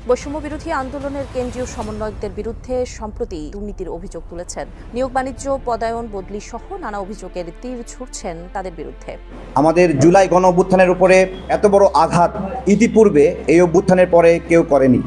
বৈষম্য বিরোধী আন্দোলনের কেন্দ্রীয় সমন্বয়কদের বিরুদ্ধে সম্প্রতি দুর্নীতির অভিযোগ তুলেছেন। নিয়োগ বাণিজ্য, পদায়ন, বদলি সহ নানা অভিযোগের তীর ছুড়ছেন তাদের বিরুদ্ধে। আমাদের জুলাই গণ অভ্যুত্থানের উপরে এত বড় আঘাত ইতিপূর্বে এই অভ্যুত্থানের পরে কেউ করেনি।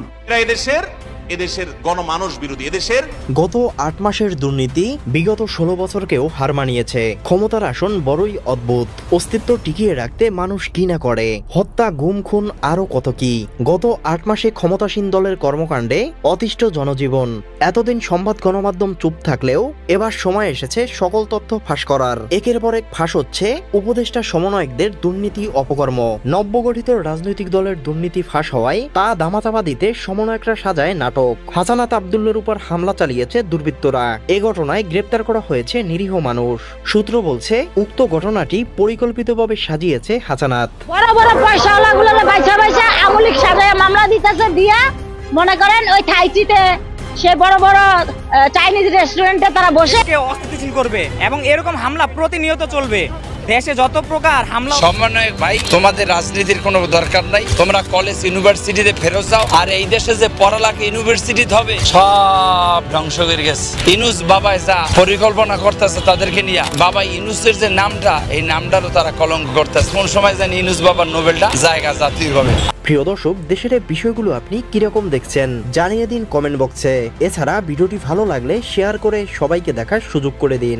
এদেশের গণমানুষ বিরোধী, এদেশের গত ৮ মাসের দুর্নীতি বিগত ১৬ বছরকেও হার মানিয়েছে। ক্ষমতার আসন বড়ই অদ্ভুত। অস্তিত্ব টিকিয়ে রাখতে মানুষ কি না করে, হত্যা, গুম, খুন, আরো কত কি। গত ৮ মাসে ক্ষমতাসীন দলের কর্মকাণ্ডে অতিষ্ঠ জনজীবন। এতদিন সংবাদ গণমাধ্যম চুপ থাকলেও এবার সময় এসেছে সকল তথ্য ফাঁস করার। একের পর এক ফাঁস হচ্ছে উপদেষ্টা সমন্বয়কদের দুর্নীতি অপকর্ম। নবগঠিত রাজনৈতিক দলের দুর্নীতি ফাঁস হওয়ায় তা দামাচাপা দিতে সমন্বয়করা সাজায় নাটক। হাসানাত আব্দুল্লার উপর হামলা চালিয়েছে দুর্বৃত্তরা। এ ঘটনায় গ্রেপ্তার করা হয়েছে নিরীহ মানুষ। সূত্র বলছে, উক্ত ঘটনাটি পরিকল্পিতভাবে সাজিয়েছে হাসানাত। বড় বড় পয়সাওয়ালাগুলোরে বাইচা বাইচা আমলিক সাজায় মামলা দিতেছে, দিয়া মনে করেন ওই থাইচিতে সে বড় বড় চাইনিজ রেস্টুরেন্টে তারা বসে অস্থিতিশীল করবে এবং এরকম হামলা প্রতিনিয়ত চলবে। দেশে যত প্রকার হামলা। সমন্বয়ক ভাই, তোমাদের রাজনীতির কোনো দরকার নাই। তোমরা কলেজ ইউনিভার্সিটিতে ফেরত যাও। আর এই দেশে যে পড়ালেখা ইউনিভার্সিটি হবে সব ধ্বংস করে গেছে। ইনুস বাবাই যা পরিকল্পনা করতেছে তাদেরকে নিয়ে, বাবা ইনুসের যে নামটা, এই নামটারও তারা কলঙ্ক করতেছে। কোন সময় জানি ইনুস বাবার নোবেলটা জায়গা জাতীয় হবে। প্রিয় দর্শক, দেশের বিষয়গুলো আপনি কিরকম দেখছেন জানিয়ে দিন কমেন্ট বক্সে। এছাড়া ভিডিওটি ভালো লাগলে শেয়ার করে সবাইকে দেখার সুযোগ করে দিন।